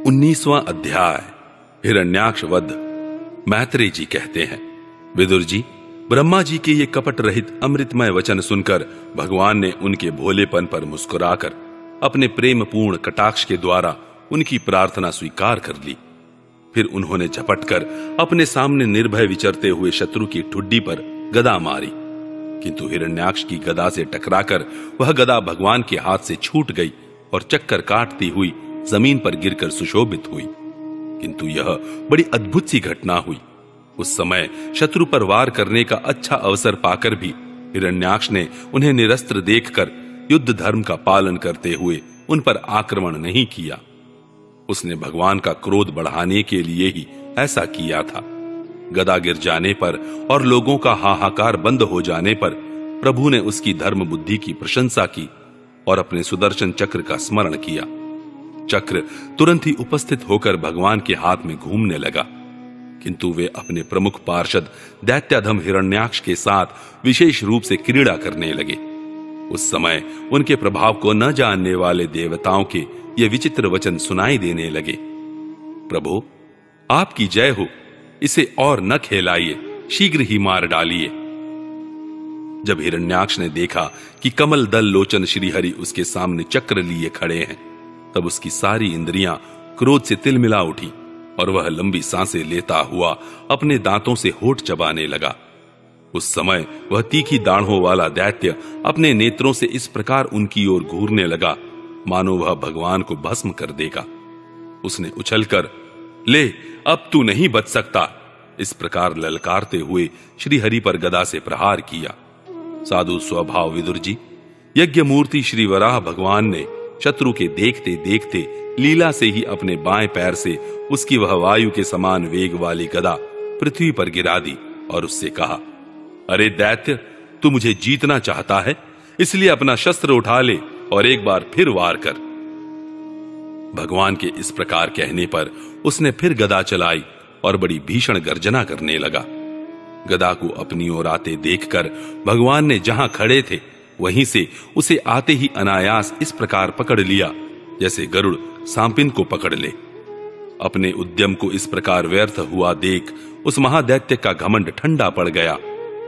19वां अध्याय हिरण्याक्ष वध। मैत्रेय जी कहते हैं, विदुर जी, ब्रह्मा जी के ये कपट रहित अमृतमय वचन सुनकर भगवान ने उनके भोलेपन पर मुस्कुराकर अपने प्रेम पूर्ण कटाक्ष के द्वारा उनकी प्रार्थना स्वीकार कर ली। फिर उन्होंने झपटकर अपने सामने निर्भय विचरते हुए शत्रु की ठुड्डी पर गदा मारी, किंतु हिरण्याक्ष की गदा से टकराकर वह गदा भगवान के हाथ से छूट गई और चक्कर काटती हुई जमीन पर गिरकर सुशोभित हुई। किंतु यह बड़ी अद्भुत सी घटना हुई। उस समय शत्रु पर वार करने का अच्छा अवसर पाकर भी हिरण्याक्ष ने उन्हें निरस्त्र देखकर युद्ध धर्म का पालन करते हुए उन पर आक्रमण नहीं किया। उसने भगवान का क्रोध बढ़ाने के लिए ही ऐसा किया था। गदा गिर जाने पर और लोगों का हाहाकार बंद हो जाने पर प्रभु ने उसकी धर्म बुद्धि की प्रशंसा की और अपने सुदर्शन चक्र का स्मरण किया। चक्र तुरंत ही उपस्थित होकर भगवान के हाथ में घूमने लगा, किंतु वे अपने प्रमुख पार्षद दैत्याधम हिरण्याक्ष के साथ विशेष रूप से क्रीड़ा करने लगे। उस समय उनके प्रभाव को न जानने वाले देवताओं के ये विचित्र वचन सुनाई देने लगे। प्रभु, आपकी जय हो, इसे और न खेलाइए, शीघ्र ही मार डालिए। जब हिरण्याक्ष ने देखा कि कमल दल लोचन श्रीहरि उसके सामने चक्र लिए खड़े हैं, तब उसकी सारी इंद्रियां क्रोध से तिलमिला उठी और वह लंबी सांसें लेता हुआ अपने दांतों से होठ चबाने लगा। उस समय वह तीखी दाढ़ों वाला दैत्य अपने नेत्रों से इस प्रकार उनकी ओर घूरने लगा मानो वह भगवान को भस्म कर देगा। उसने उछलकर, ले, अब तू नहीं बच सकता, इस प्रकार ललकारते हुए श्रीहरि पर गदा से प्रहार किया। साधु स्वभाव विदुर जी, यज्ञ मूर्ति श्री वराह भगवान ने शत्रु के देखते देखते लीला से ही अपने बाएं पैर से उसकी वह वायु के समान वेग वाली गदा पृथ्वी पर गिरा दी और उससे कहा, अरे दैत्य, तू मुझे जीतना चाहता है, इसलिए अपना शस्त्र उठा ले और एक बार फिर वार कर। भगवान के इस प्रकार कहने पर उसने फिर गदा चलाई और बड़ी भीषण गर्जना करने लगा। गदा को अपनी ओर आते देखकर भगवान ने जहां खड़े थे वहीं से उसे आते ही अनायास इस प्रकार पकड़ लिया जैसे गरुड़ सांपिन को पकड़ ले। अपने उद्यम को इस प्रकार व्यर्थ हुआ देख उस महादैत्य का घमंड ठंडा पड़ गया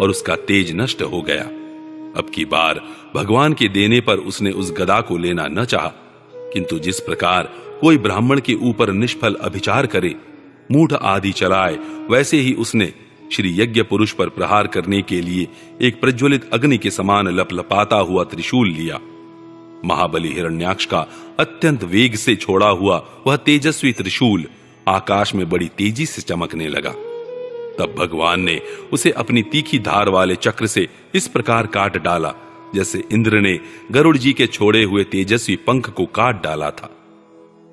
और उसका तेज नष्ट हो गया। अब की बार भगवान के देने पर उसने उस गदा को लेना न चाहा, किंतु जिस प्रकार कोई ब्राह्मण के ऊपर निष्फल अभिचार करे, मूढ़ आदि चलाए, वैसे ही उसने श्री यज्ञ पुरुष पर प्रहार करने के लिए एक प्रज्वलित अग्नि के समान लपलपाता हुआ त्रिशूल लिया। महाबली हिरण्याक्ष का अत्यंत वेग से छोड़ा हुआ वह तेजस्वी त्रिशूल आकाश में बड़ी तेजी से चमकने लगा। तब भगवान ने उसे अपनी तीखी धार वाले चक्र से इस प्रकार काट डाला जैसे इंद्र ने गरुड़ जी के छोड़े हुए तेजस्वी पंख को काट डाला था।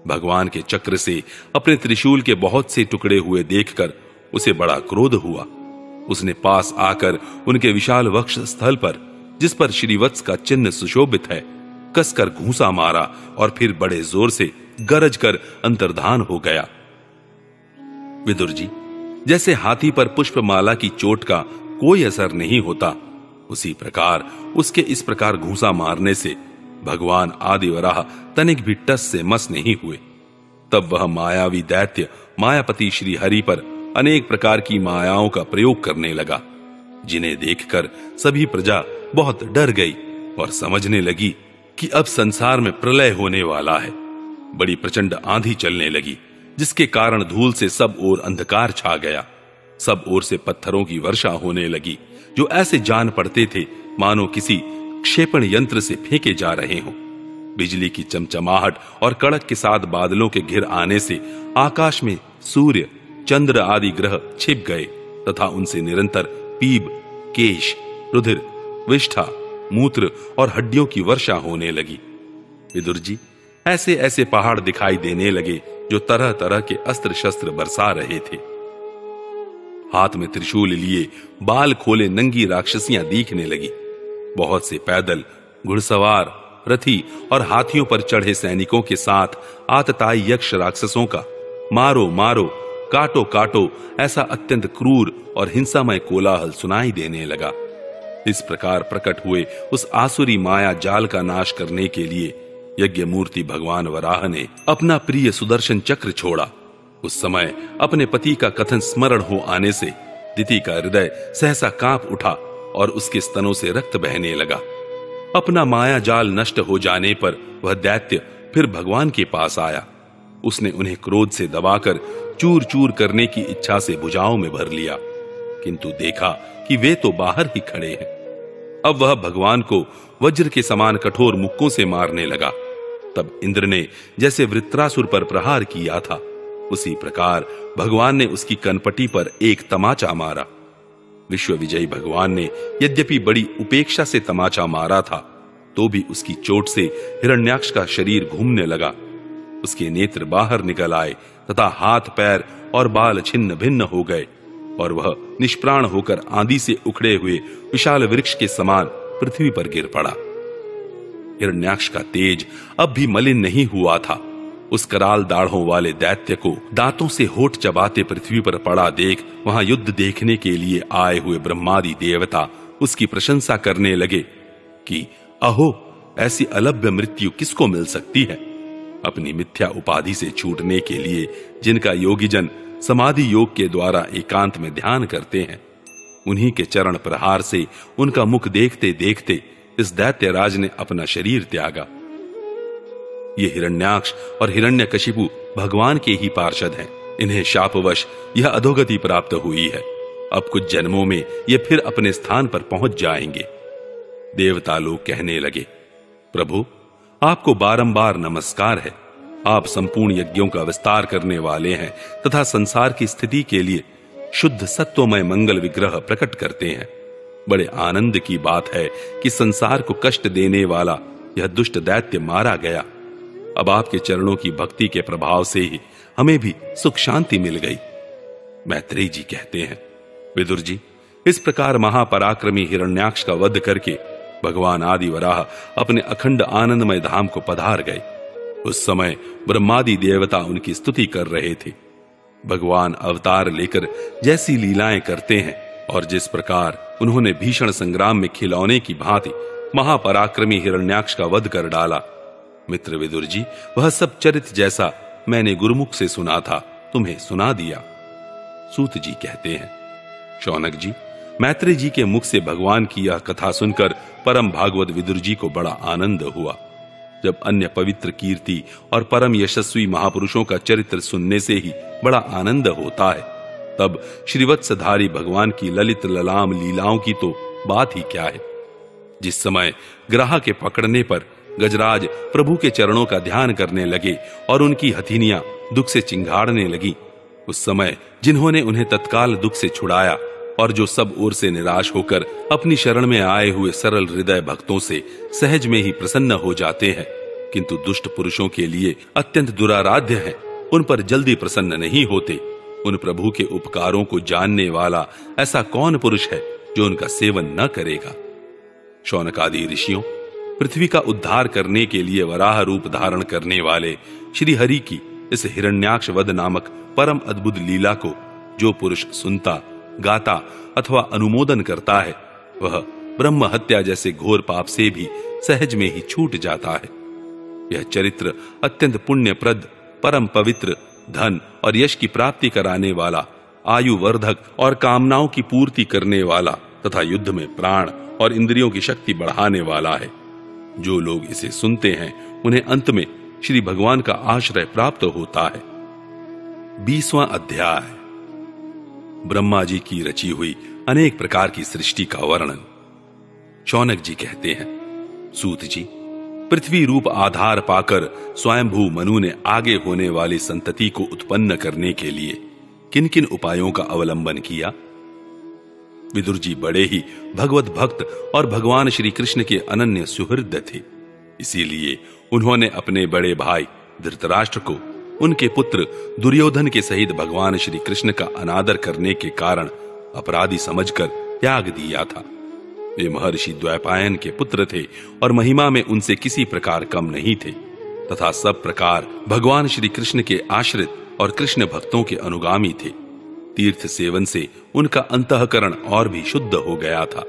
भगवान के चक्र से अपने त्रिशूल के बहुत से टुकड़े हुए देखकर उसे बड़ा क्रोध हुआ। उसने पास आकर उनके विशाल वक्ष स्थल पर, जिस पर श्रीवत्स का चिन्ह सुशोभित है, कसकर घूंसा मारा और फिर बड़े जोर से गरज कर अंतर्धान हो गया। विदुर जी, जैसे हाथी पर पुष्पमाला की चोट का कोई असर नहीं होता, उसी प्रकार उसके इस प्रकार घूंसा मारने से भगवान आदिवराह तनिक भी टस से मस नहीं हुए। तब वह मायावी दैत्य मायापति श्री हरि पर अनेक प्रकार की मायाओं का प्रयोग करने लगा, जिन्हें देखकर सभी प्रजा बहुत डर गई और समझने लगी कि अब संसार में प्रलय होने वाला है। बड़ी प्रचंड आंधी चलने लगी, जिसके कारण धूल से सब ओर अंधकार छा गया। सब ओर से पत्थरों की वर्षा होने लगी, जो ऐसे जान पड़ते थे मानो किसी क्षेपण यंत्र से फेंके जा रहे हों। बिजली की चमचमाहट और कड़क के साथ बादलों के घिर आने से आकाश में सूर्य, चंद्र आदि ग्रह छिप गए तथा उनसे निरंतर पीप, केश, रुधिर, विष्ठा, मूत्र और हड्डियों की वर्षा होने लगी। विदुर जी, ऐसे ऐसे पहाड़ दिखाई देने लगे जो तरह तरह के अस्त्र शस्त्र बरसा रहे थे। हाथ में त्रिशूल लिए बाल खोले नंगी राक्षसियां दिखने लगी। बहुत से पैदल, घुड़सवार, रथी और हाथियों पर चढ़े सैनिकों के साथ आतताई यक्ष राक्षसों का मारो मारो, काटो काटो, ऐसा अत्यंत क्रूर और हिंसामय कोलाहल सुनाई देने लगा। इस प्रकार प्रकट हुए उस आसुरी माया जाल का नाश करने के लिए यज्ञ मूर्ति भगवान वराह ने अपना प्रिय सुदर्शन चक्र छोड़ा। उस समय अपने पति का कथन स्मरण हो आने से दिति का हृदय सहसा कांप उठा और उसके स्तनों से रक्त बहने लगा। अपना माया जाल नष्ट हो जाने पर वह दैत्य फिर भगवान के पास आया। उसने उन्हें क्रोध से दबाकर चूर चूर करने की इच्छा से भुजाओं में भर लिया, किंतु देखा कि वे तो बाहर ही खड़े हैं। अब वह भगवान को वज्र के समान कठोर मुक्कों से मारने लगा। तब इंद्र ने जैसे वृत्रासुर पर प्रहार किया था, उसी प्रकार भगवान ने उसकी कनपटी पर एक तमाचा मारा। विश्व विजयी भगवान ने यद्यपि बड़ी उपेक्षा से तमाचा मारा था, तो भी उसकी चोट से हिरण्याक्ष का शरीर घूमने लगा। उसके नेत्र बाहर निकल आए तथा हाथ पैर और बाल छिन्न भिन्न हो गए और वह निष्प्राण होकर आंधी से उखड़े हुए विशाल वृक्ष के समान पृथ्वी पर गिर पड़ा। हिरण्याक्ष का तेज अब भी मलिन नहीं हुआ था। उस कराल दाढ़ों वाले दैत्य को दांतों से होठ चबाते पृथ्वी पर पड़ा देख वहां युद्ध देखने के लिए आए हुए ब्रह्मादि देवता उसकी प्रशंसा करने लगे कि अहो, ऐसी अलभ्य मृत्यु किसको मिल सकती है। अपनी मिथ्या उपाधि से छूटने के लिए जिनका योगीजन समाधि योग के द्वारा एकांत में ध्यान करते हैं, उन्हीं के चरण प्रहार से उनका मुख देखते देखते इस दैत्यराज ने अपना शरीर त्यागा। ये हिरण्याक्ष और हिरण्यकशिपु भगवान के ही पार्षद हैं। इन्हें शापवश यह अधोगति प्राप्त हुई है। अब कुछ जन्मों में ये फिर अपने स्थान पर पहुंच जाएंगे। देवता लोग कहने लगे, प्रभु, आपको बारंबार नमस्कार है। आप संपूर्ण यज्ञों का विस्तार करने वाले हैं तथा संसार की स्थिति के लिए शुद्ध सत्वमय मंगल विग्रह प्रकट करते हैं। बड़े आनंद की बात है कि संसार को कष्ट देने वाला यह दुष्ट दैत्य मारा गया। अब आपके चरणों की भक्ति के प्रभाव से ही हमें भी सुख शांति मिल गई। मैत्रेय जी कहते हैं, विदुर जी, इस प्रकार महापराक्रमी हिरण्याक्ष का वध करके भगवान आदि वराह अपने अखंड आनंदमय धाम को पधार गए। उस समय ब्रह्मादि देवता उनकी स्तुति कर रहे थे। भगवान अवतार लेकर जैसी लीलाएं करते हैं और जिस प्रकार उन्होंने भीषण संग्राम में खिलौने की भांति महापराक्रमी हिरण्याक्ष का वध कर डाला, मित्र विदुर जी, वह सब चरित जैसा मैंने गुरुमुख से सुना था, तुम्हें सुना दिया। सूत जी कहते हैं, शौनक जी, मैत्रेय जी के मुख से भगवान की यह कथा सुनकर परम भागवत विदुर जी को बड़ा आनंद हुआ। जब अन्य पवित्र कीर्ति और परम यशस्वी महापुरुषों का चरित्र सुनने से ही बड़ा आनंद होता है, तब श्रीवत्सधारी भगवान की ललित ललाम लीलाओं की तो बात ही क्या है। जिस समय ग्राह के पकड़ने पर गजराज प्रभु के चरणों का ध्यान करने लगे और उनकी हथिनियां दुख से चिंगाड़ने लगी, उस समय जिन्होंने उन्हें तत्काल दुख से छुड़ाया और जो सब ओर से निराश होकर अपनी शरण में आए हुए सरल हृदय भक्तों से सहज में ही प्रसन्न हो जाते हैं, किंतु दुष्ट पुरुषों के लिए अत्यंत दुराराध्य हैं, उन पर जल्दी प्रसन्न नहीं होते, उन प्रभु के उपकारों को जानने वाला ऐसा कौन पुरुष है जो उनका सेवन न करेगा। शौनक आदि ऋषियों, पृथ्वी का उद्धार करने के लिए वराह रूप धारण करने वाले श्री हरि की इस हिरण्याक्ष वध नामक परम अद्भुत लीला को जो पुरुष सुनता, गाता अथवा अनुमोदन करता है, वह ब्रह्म हत्या जैसे घोर पाप से भी सहज में ही छूट जाता है। यह चरित्र अत्यंत पुण्यप्रद, परम पवित्र, धन और यश की प्राप्ति कराने वाला, आयु वर्धक और कामनाओं की पूर्ति करने वाला तथा युद्ध में प्राण और इंद्रियों की शक्ति बढ़ाने वाला है। जो लोग इसे सुनते हैं, उन्हें अंत में श्री भगवान का आश्रय प्राप्त होता है। 20वां अध्याय, ब्रह्मा जी की रची हुई अनेक प्रकार की सृष्टि का वर्णन। शौनक जी कहते हैं, सूत जी, पृथ्वी रूप आधार पाकर स्वयंभू मनु ने आगे होने वाली संतति को उत्पन्न करने के लिए किन किन उपायों का अवलंबन किया। विदुर जी बड़े ही भगवत भक्त और भगवान श्री कृष्ण के अनन्य सुहृद थे। इसीलिए उन्होंने अपने बड़े भाई धृतराष्ट्र को उनके पुत्र दुर्योधन के सहित भगवान श्री कृष्ण का अनादर करने के कारण अपराधी समझकर त्याग दिया था। वे महर्षि द्वैपायन के पुत्र थे और महिमा में उनसे किसी प्रकार कम नहीं थे तथा सब प्रकार भगवान श्री कृष्ण के आश्रित और कृष्ण भक्तों के अनुगामी थे। तीर्थ सेवन से उनका अंतःकरण और भी शुद्ध हो गया था।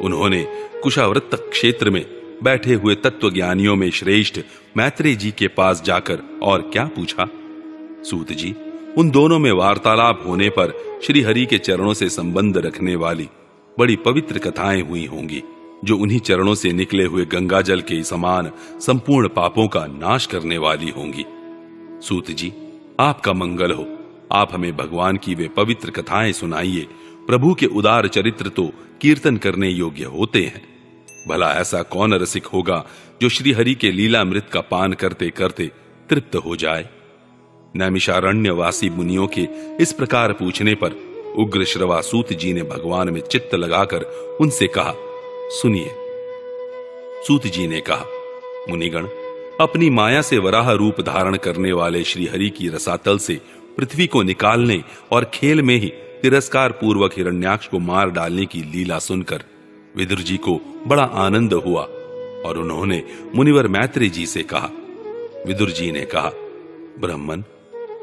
उन्होंने कुशावृत्त क्षेत्र में बैठे हुए तत्वज्ञानियों में श्रेष्ठ मैत्रेय जी के पास जाकर और क्या पूछा? सूत जी, उन दोनों में वार्तालाप होने पर श्री हरि के चरणों से संबंध रखने वाली बड़ी पवित्र कथाएं हुई होंगी, जो उन्हीं चरणों से निकले हुए गंगा जल के समान संपूर्ण पापों का नाश करने वाली होंगी। सूत जी, आपका मंगल हो। आप हमें भगवान की वे पवित्र कथाएं सुनाइए। प्रभु के उदार चरित्र तो कीर्तन करने योग्य होते हैं। भला ऐसा कौन रसिक होगा जो श्री हरि के लीलामृत का पान करते करते तृप्त हो जाए? नैमिषारण्यवासी मुनियों के इस प्रकार पूछने पर उग्र श्रवा सूत जी ने भगवान में चित्त लगाकर उनसे कहा, सुनिए। सूत जी ने कहा, मुनिगण, अपनी माया से वराह रूप धारण करने वाले श्री हरि की रसातल से पृथ्वी को निकालने और खेल में ही तिरस्कार पूर्वक हिरण्याक्ष को मार डालने की लीला सुनकर विदुर जी को बड़ा आनंद हुआ और उन्होंने मुनिवर मैत्रेय जी से कहा। विदुर जी ने कहा, ब्राह्मण,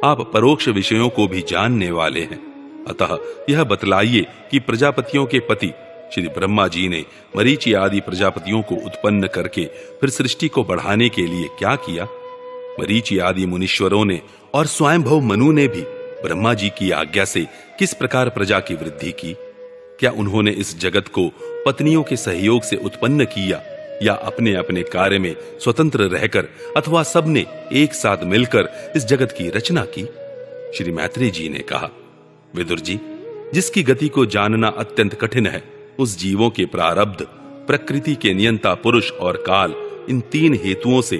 आप परोक्ष विषयों को भी जानने वाले हैं, अतः यह बतलाइए कि प्रजापतियों के पति श्री ब्रह्मा जी ने मरीचि आदि प्रजापतियों को उत्पन्न करके फिर सृष्टि को बढ़ाने के लिए क्या किया? मरीचि आदि मुनीश्वरों ने और स्वयंभव मनु ने भी ब्रह्मा जी की आज्ञा से किस प्रकार प्रजा की वृद्धि की? क्या उन्होंने इस जगत को पत्नियों के सहयोग से उत्पन्न किया या अपने अपने कार्य में स्वतंत्र रहकर अथवा सबने एक साथ मिलकर इस जगत की रचना की? श्री मैत्रेय जी ने कहा, विदुर जी, जिसकी गति को जानना अत्यंत कठिन है, उस जीवों के प्रारब्ध, प्रकृति के नियंता पुरुष और काल, इन तीन हेतुओं से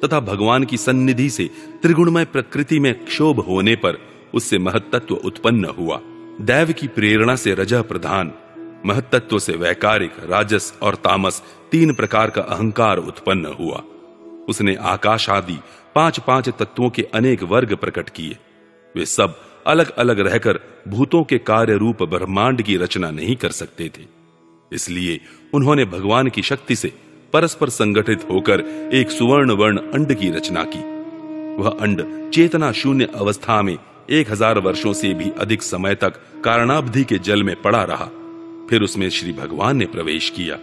तथा भगवान की सन्निधि से त्रिगुणमय प्रकृति में क्षोभ होने पर उससे महत्तत्व उत्पन्न हुआ। दैव की प्रेरणा से रजः प्रधान, महत्तत्व से वैकारिक, राजस और तामस तीन प्रकार का अहंकार उत्पन्न हुआ। उसने आकाश आदि पांच पांच तत्वों के अनेक वर्ग प्रकट किए। वे सब अलग अलग रहकर भूतों के कार्य रूप ब्रह्मांड की रचना नहीं कर सकते थे। इसलिए उन्होंने भगवान की शक्ति से परस्पर संगठित होकर एक सुवर्ण वर्ण अंड की रचना की। वह अंड चेतना शून्य अवस्था में 1000 वर्षों से भी अधिक समय तक कारणाब्धि के जल में पड़ा रहा। फिर उसमें श्री भगवान ने प्रवेश किया।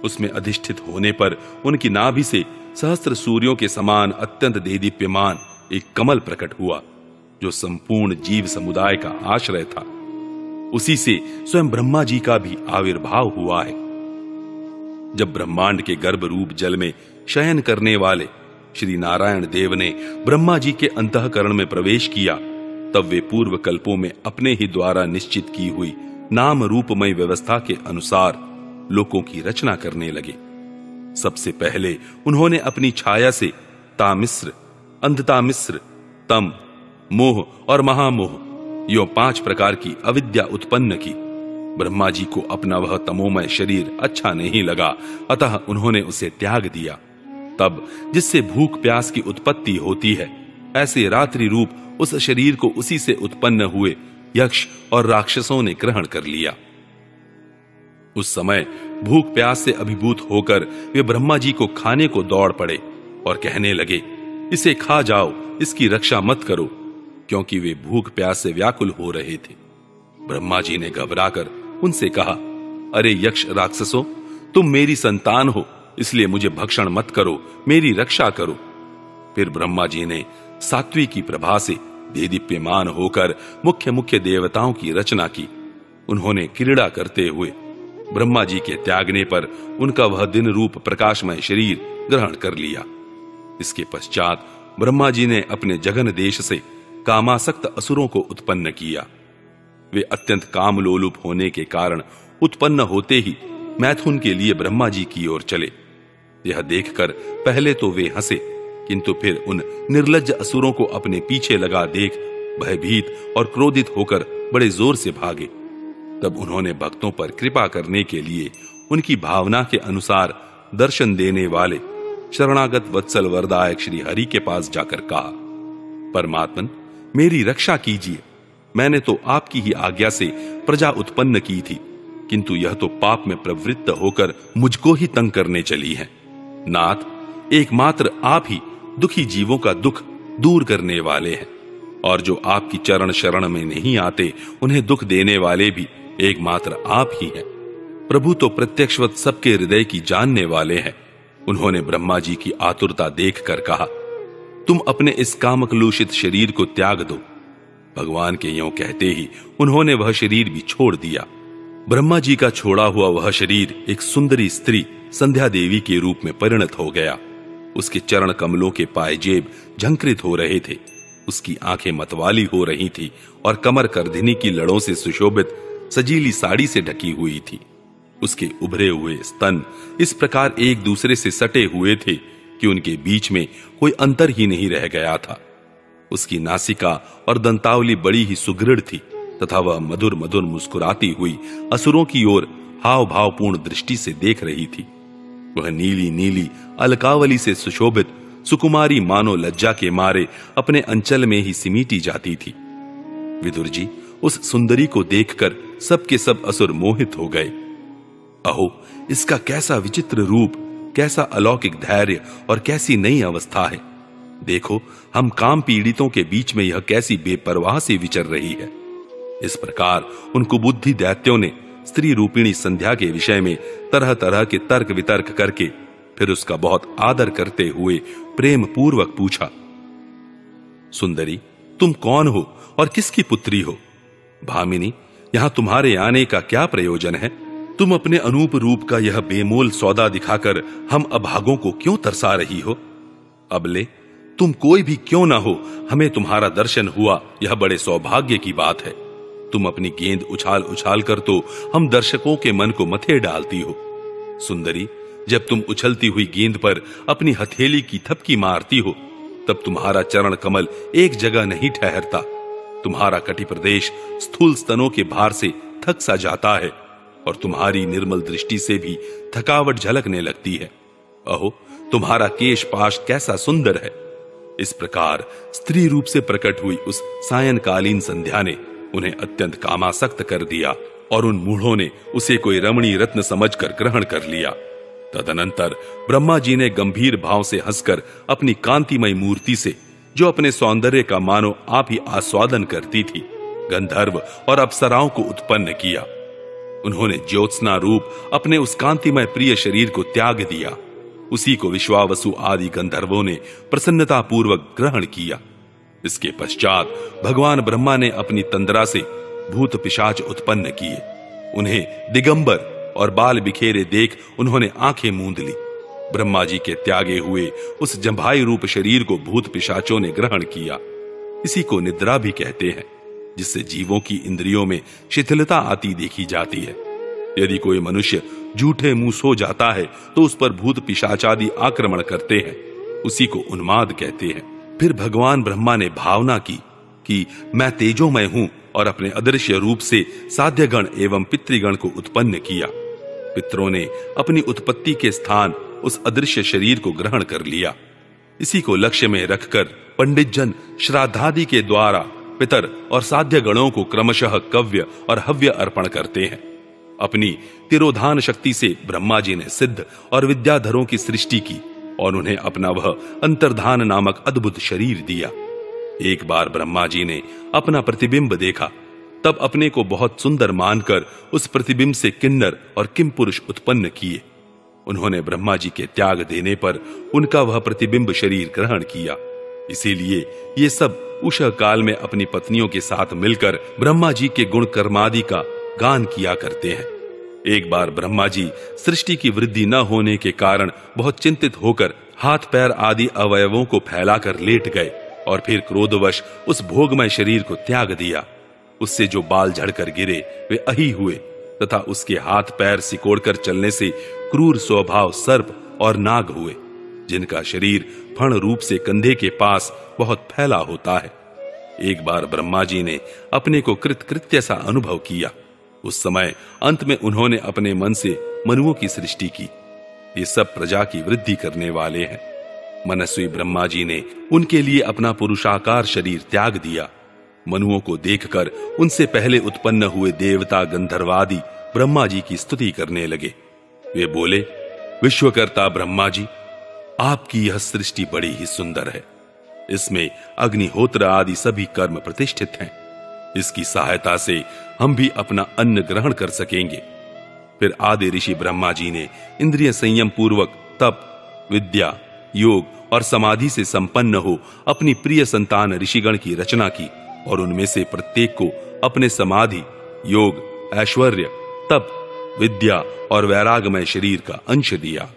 उसमें अधिष्ठित होने पर उनकी नाभि से सहस्त्र सूर्यों के समान अत्यंत देदीप्यमान एक कमल प्रकट हुआ, जो संपूर्ण जीव समुदाय का आश्रय था। उसी से स्वयं ब्रह्मा जी का भी आविर्भाव हुआ है। जब ब्रह्मांड के गर्भ रूप जल में शयन करने वाले श्री नारायण देव ने ब्रह्मा जी के अंतःकरण में प्रवेश किया, तब वे पूर्व कल्पों में अपने ही द्वारा निश्चित की हुई नाम रूपमय व्यवस्था के अनुसार लोकों की रचना करने लगे। सबसे पहले उन्होंने अपनी छाया से तामिश्र, अंधतामिश्र, तम, मोह और महामोह यो 5 प्रकार की अविद्या उत्पन्न की। ब्रह्मा जी को अपना वह तमोमय शरीर अच्छा नहीं लगा, अतः उन्होंने उसे त्याग दिया। तब जिससे भूख प्यास की उत्पत्ति होती है, ऐसे रात्रि रूप उस शरीर को उसी से उत्पन्न हुए यक्ष और राक्षसों ने ग्रहण कर लिया। उस समय भूख प्यास से अभिभूत होकर वे ब्रह्मा जी को खाने को दौड़ पड़े और कहने लगे, इसे खा जाओ, इसकी रक्षा मत करो, क्योंकि वे भूख प्यास से व्याकुल हो रहे थे। ब्रह्मा जी ने घबराकर उनसे कहा, अरे यक्ष राक्षसों, तुम मेरी संतान हो, इसलिए मुझे भक्षण मत करो, मेरी रक्षा करो। फिर ब्रह्मा जी ने सात्विक की प्रभा से देदीप्यमान होकर मुख्य मुख्य देवताओं की रचना की। उन्होंने क्रीड़ा करते हुए ब्रह्मा जी के त्यागने पर उनका वह दिन रूप प्रकाशमय शरीर ग्रहण कर लिया। इसके पश्चात ब्रह्मा जी ने अपने जगन देश से कामासक्त असुरों को उत्पन्न किया। वे अत्यंत कामलोलुप होने के कारण उत्पन्न होते ही मैथुन के लिए ब्रह्मा जी की ओर चले। यह देखकर पहले तो वे हंसे, किंतु फिर उन निर्लज्ज असुरों को अपने पीछे लगा देख भयभीत और क्रोधित होकर बड़े जोर से भागे। तब उन्होंने भक्तों पर कृपा करने के लिए उनकी भावना के अनुसार दर्शन देने वाले शरणागत वत्सल वरदायक श्री हरि के पास जाकर कहा, परमात्मन, मेरी रक्षा कीजिए। मैंने तो आपकी ही आज्ञा से प्रजा उत्पन्न की थी, किंतु यह तो पाप में प्रवृत्त होकर मुझको ही तंग करने चली है। नाथ, एकमात्र आप ही दुखी जीवों का दुख दूर करने वाले हैं, और जो आपकी चरण शरण में नहीं आते उन्हें दुख देने वाले भी एकमात्र आप ही हैं। प्रभु तो प्रत्यक्षवत सबके हृदय की जानने वाले हैं। उन्होंने ब्रह्मा जी की आतुरता देखकर कहा, तुम अपने इस कामकलुषित शरीर को त्याग दो। भगवान के यों कहते ही उन्होंने वह शरीर भी छोड़ दिया। ब्रह्मा जी का छोड़ा हुआ वह शरीर एक सुंदरी स्त्री संध्या देवी के रूप में परिणत हो गया। उसके चरण कमलों के पायजेब झंकृत हो रहे थे, उसकी आंखें मतवाली हो रही थी और कमर करधिनी की लड़ों से सुशोभित सजीली साड़ी से ढकी हुई थी। उसके उभरे हुए स्तन इस प्रकार एक दूसरे से सटे हुए थे कि उनके बीच में कोई अंतर ही नहीं रह गया था। उसकी नासिका और दंतावली बड़ी ही सुदृढ़ थी तथा वह मधुर मधुर मुस्कुराती हुई असुरों की ओर हाव भावपूर्ण दृष्टि से देख रही थी। वह नीली नीली अलकावली से सुशोभित सुकुमारी मानो लज्जा के मारे अपने अंचल में ही सिमीटी जाती थी। विदुर जी उस सुंदरी को देखकर सबके सब असुर मोहित हो गए। अहो, इसका कैसा विचित्र रूप, कैसा अलौकिक धैर्य और कैसी नई अवस्था है। देखो, हम काम पीड़ितों के बीच में यह कैसी बेपरवाह से विचर रही है। इस प्रकार उन कुबुद्धि दैत्यों ने स्त्री रूपिणी संध्या के विषय में तरह तरह के तर्क वितर्क करके फिर उसका बहुत आदर करते हुए प्रेम पूर्वक पूछा, सुंदरी, तुम कौन हो और किसकी पुत्री हो? भामिनी, यहां तुम्हारे आने का क्या प्रयोजन है? तुम अपने अनूप रूप का यह बेमोल सौदा दिखाकर हम अभागों को क्यों तरसा रही हो? अबले तुम कोई भी क्यों ना हो, हमें तुम्हारा दर्शन हुआ यह बड़े सौभाग्य की बात है। तुम अपनी गेंद उछाल उछाल कर तो हम दर्शकों के मन को मथे डालती हो। सुंदरी, जब तुम उछलती हुई गेंद पर अपनी हथेली की थपकी मारती हो तब तुम्हारा चरण कमल एक जगह नहीं ठहरता। तुम्हारा कटी प्रदेश स्थूल स्तनों के भार से थक सा जाता है और तुम्हारी निर्मल दृष्टि से भी थकावट झलकने लगती है। अहो, तुम्हारा केश पाश कैसा सुंदर है। इस प्रकार स्त्री रूप से प्रकट हुई उस सायंकालीन संध्या ने उन्हें अत्यंत कामासक्त कर दिया और उन मूढ़ों ने उसे कोई रमणीय रत्न समझकर ग्रहण कर लिया। तदनंतर ब्रह्मा जी ने गंभीर भाव से हंसकर अपनी कांतिमय मूर्ति से, जो अपने सौंदर्य का मानो आप ही आस्वादन करती थी, गंधर्व और अप्सराओं को उत्पन्न किया। उन्होंने ज्योत्सना रूप अपने उस कांतिमय प्रिय शरीर को त्याग दिया। उसी को विश्वावसु आदि गंधर्वों ने प्रसन्नता पूर्वक ग्रहण किया। इसके पश्चात भगवान ब्रह्मा ने अपनी तंद्रा से भूत पिशाच उत्पन्न किए। उन्हें दिगंबर और बाल बिखेरे देख उन्होंने आंखें मूंद ली। ब्रह्मा जी के त्यागे हुए उस जंभाई रूप शरीर को भूत पिशाचों ने ग्रहण किया। इसी को निद्रा भी कहते हैं, जिससे जीवों की इंद्रियों में शिथिलता आती देखी जाती है। यदि कोई मनुष्य झूठे मुंह सो जाता है तो उस पर भूत पिशाचादि आक्रमण करते हैं, उसी को उन्माद कहते हैं। फिर भगवान ब्रह्मा ने भावना की कि मैं तेजोमय हूं और अपने अदृश्य रूप से साध्यगण एवं पितृगण को उत्पन्न किया। पितरों ने अपनी उत्पत्ति के स्थान उस अदृश्य शरीर को ग्रहण कर लिया। इसी को लक्ष्य में रखकर पंडित जन श्राद्धादि के द्वारा पितर और साध्य गणों को क्रमशः कव्य और हव्य अर्पण करते हैं। अपनी तिरोधान शक्ति से ब्रह्मा जी ने सिद्ध और विद्याधरों की सृष्टि की और उन्हें अपना वह अंतर्धान नामक अद्भुत शरीर दिया। एक बार ब्रह्मा जी ने अपना प्रतिबिंब देखा, तब अपने को बहुत सुंदर मानकर उस प्रतिबिंब से किन्नर और किम पुरुष उत्पन्न किए। उन्होंने ब्रह्मा जी के त्याग देने पर उनका वह प्रतिबिंब शरीर ग्रहण किया। इसीलिए ये सब उषः काल में अपनी पत्नियों के साथ मिलकर ब्रह्मा जी के गुण कर्मादि का गान किया करते हैं। एक बार ब्रह्मा जी सृष्टि की वृद्धि न होने के कारण बहुत चिंतित होकर हाथ पैर आदि अवयवों को फैलाकर लेट गए और फिर क्रोधवश उस भोगमय शरीर को त्याग दिया। उससे जो बाल झड़कर गिरे वे अही हुए तथा उसके हाथ पैर सिकोड़कर चलने से क्रूर स्वभाव सर्प और नाग हुए, जिनका शरीर फण रूप से कंधे के पास बहुत फैला होता है। एक बार ब्रह्मा जी ने अपने को कृतकृत्य सा अनुभव किया। उस समय अंत में उन्होंने अपने मन से मनुओं की सृष्टि की। ये सब प्रजा की वृद्धि करने वाले हैं। मनस्वी ब्रह्मा जी ने उनके लिए अपना पुरुषाकार शरीर त्याग दिया। मनुओं को देखकर उनसे पहले उत्पन्न हुए देवता गंधर्वादि ब्रह्मा जी की स्तुति करने लगे। वे बोले, विश्वकर्ता ब्रह्मा जी, आपकी यह सृष्टि बड़ी ही सुंदर है। इसमें अग्निहोत्र आदि सभी कर्म प्रतिष्ठित हैं। इसकी सहायता से हम भी अपना अन्न ग्रहण कर सकेंगे। फिर आदि ऋषि ब्रह्मा जी ने इंद्रिय संयम पूर्वक तप विद्या, योग और समाधि से संपन्न हो अपनी प्रिय संतान ऋषिगण की रचना की और उनमें से प्रत्येक को अपने समाधि, योग, ऐश्वर्य, तप, विद्या और वैरागमय शरीर का अंश दिया।